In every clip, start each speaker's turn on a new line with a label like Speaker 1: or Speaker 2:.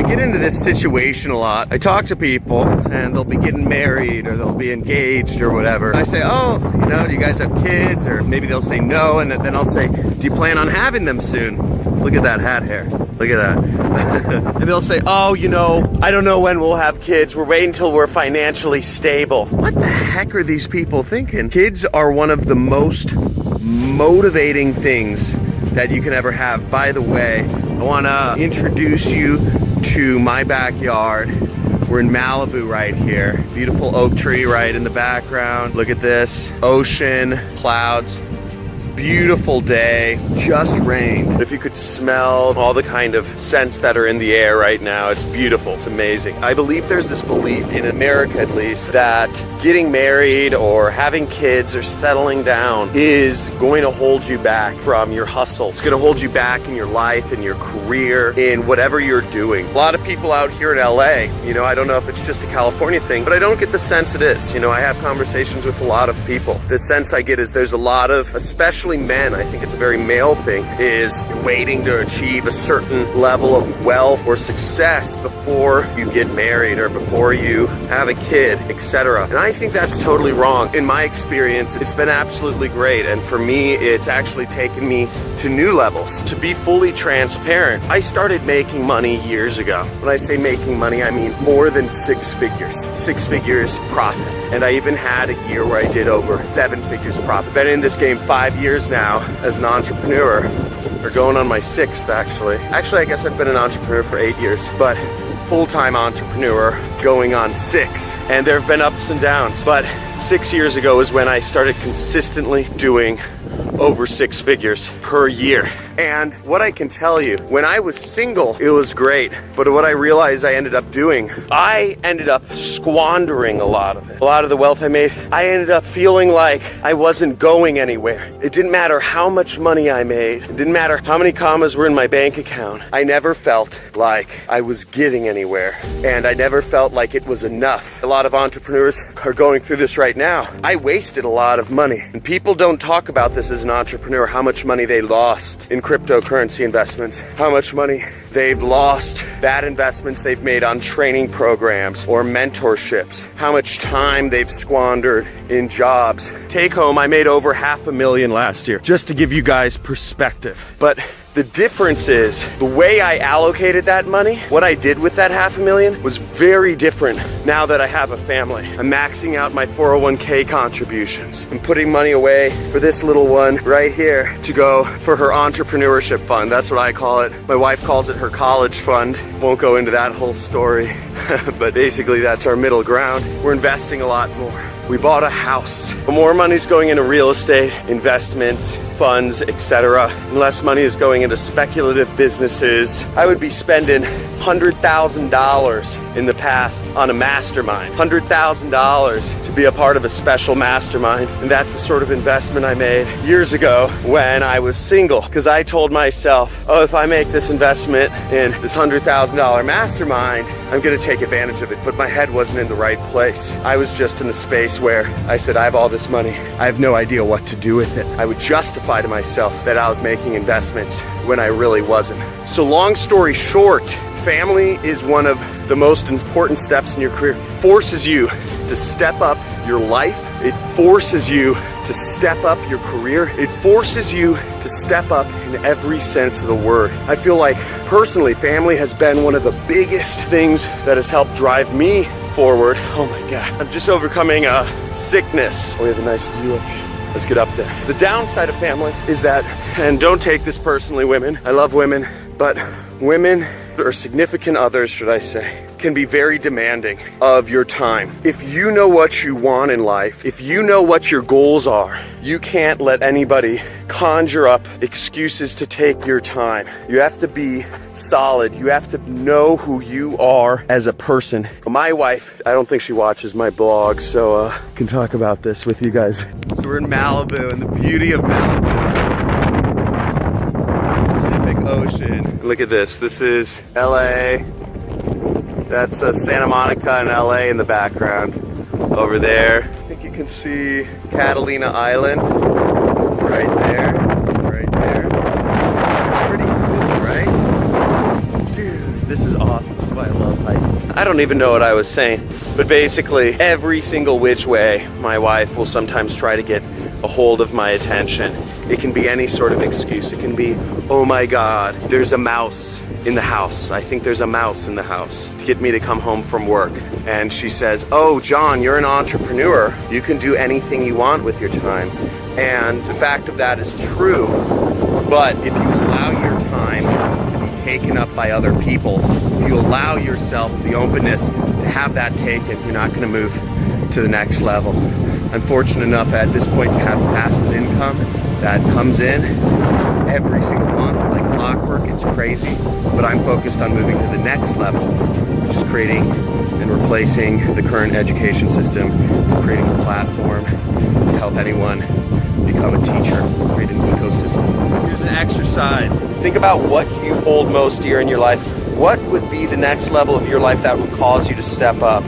Speaker 1: get into this situation a lot. I talk to people and they'll be getting married or they'll be engaged or whatever. And I say, oh, you know, do you guys have kids? Or maybe they'll say no, and then I'll say, do you plan on having them soon? Look at that hat hair. Look at that. And they'll say, oh, you know, I don't know when we'll have kids. We're waiting until we're financially stable. What the heck are these people thinking? Kids are one of the most motivating things that you can ever have. By the way, I want to introduce you to my backyard. We're in Malibu right here. Beautiful oak tree right in the background. Look at this. Ocean, clouds. Beautiful day, just rained. If you could smell all the kind of scents that are in the air right now, it's beautiful, it's amazing. I believe there's this belief, in America at least, that getting married or having kids or settling down is going to hold you back from your hustle. It's gonna hold you back in your life, in your career, in whatever you're doing. A lot of people out here in LA, you know, I don't know if it's just a California thing, but I don't get the sense it is. You know, I have conversations with a lot of people. The sense I get is there's a lot of, especially men, I think it's a very male thing, is waiting to achieve a certain level of wealth or success before you get married or before you have a kid, etc. And I think that's totally wrong. In my experience, it's been absolutely great. And for me, it's actually taken me to new levels. To be fully transparent, I started making money years ago. When I say making money, I mean more than 6 figures. 6 figures profit. And I even had a year where I did over 7 figures profit. Been in this game 5 years now as an entrepreneur, or going on my 6th actually. Actually, I guess I've been an entrepreneur for 8 years, but full-time entrepreneur going on 6. And there have been ups and downs, but 6 years ago is when I started consistently doing over 6 figures per year. And what I can tell you, when I was single, it was great. But what I realized I ended up doing, I ended up squandering a lot of it. A lot of the wealth I made, I ended up feeling like I wasn't going anywhere. It didn't matter how much money I made. It didn't matter how many commas were in my bank account. I never felt like I was getting anywhere. And I never felt like it was enough. A lot of entrepreneurs are going through this right now. I wasted a lot of money. And people don't talk about this as an entrepreneur, how much money they lost in cryptocurrency investments, how much money they've lost, bad investments they've made on training programs or mentorships, how much time they've squandered in jobs. Take home, I made over $500,000 last year, just to give you guys perspective. But the difference is the way I allocated that money, what I did with that $500,000 was very different now that I have a family. I'm maxing out my 401k contributions. I'm putting money away for this little one right here to go for her entrepreneurship fund. That's what I call it. My wife calls it her college fund. Won't go into that whole story, but basically that's our middle ground. We're investing a lot more. We bought a house. More money's going into real estate, investments, funds, etc. And less money is going into speculative businesses. I would be spending $100,000 in the past on a mastermind. $100,000 to be a part of a special mastermind. And that's the sort of investment I made years ago when I was single. Because I told myself, oh, if I make this investment in this $100,000 mastermind, I'm gonna take advantage of it. But my head wasn't in the right place. I was just in the space where I said, I have all this money. I have no idea what to do with it. I would justify to myself that I was making investments when I really wasn't. So long story short, family is one of the most important steps in your career. It forces you to step up your life. It forces you to step up your career. It forces you to step up in every sense of the word. I feel like personally, family has been one of the biggest things that has helped drive me forward. Oh my God. I'm just overcoming a sickness. We have a nice view up here. Let's get up there. The downside of family is that, and don't take this personally, women. I love women, but women, or significant others, should I say, can be very demanding of your time. If you know what you want in life, if you know what your goals are, you can't let anybody conjure up excuses to take your time. You have to be solid. You have to know who you are as a person. My wife, I don't think she watches my blog, so I can talk about this with you guys. So we're in Malibu, and the beauty of Malibu, Pacific Ocean. Look at this. This is LA. That's Santa Monica in LA in the background. Over there, I think you can see Catalina Island. Right there. Right there. Pretty cool, right? Dude, this is awesome. why I love hiking. I don't even know what I was saying, but basically every single which way my wife will sometimes try to get a hold of my attention. It can be any sort of excuse. It can be, oh my God, there's a mouse in the house. I think there's a mouse in the house, to get me to come home from work. And she says, oh, John, you're an entrepreneur. You can do anything you want with your time. And the fact of that is true. But if you allow your time to be taken up by other people, if you allow yourself the openness to have that taken, you're not going to move to the next level. I'm fortunate enough at this point to have passive income that comes in every single month like clockwork. It's crazy, but I'm focused on moving to the next level, which is creating and replacing the current education system, and creating a platform to help anyone become a teacher, create an ecosystem. Here's an exercise. Think about what you hold most dear in your life. What would be the next level of your life that would cause you to step up?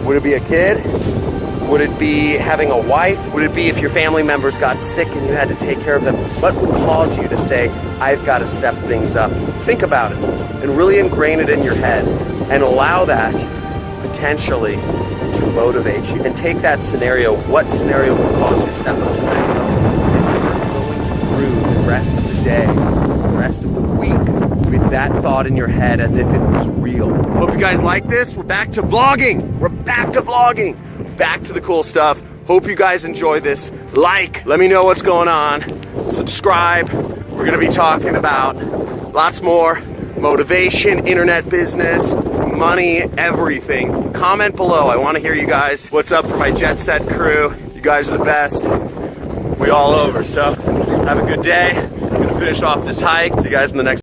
Speaker 1: Would it be a kid? Would it be having a wife? Would it be if your family members got sick and you had to take care of them? What would cause you to say, I've got to step things up? Think about it and really ingrain it in your head and allow that potentially to motivate you. And take that scenario, what scenario will cause you to step up to the next level? And start going through the rest of the day, the rest of the week, with that thought in your head as if it was real. Hope you guys like this. We're back to vlogging. We're back to vlogging. Back to the cool stuff. Hope you guys enjoy this. Like, let me know what's going on. Subscribe. We're gonna be talking about lots more motivation, internet business, money, everything. Comment below. I want to hear you guys. What's up for my jet set crew? You guys are the best. We all over. So have a good day. I'm gonna finish off this hike. See you guys in the next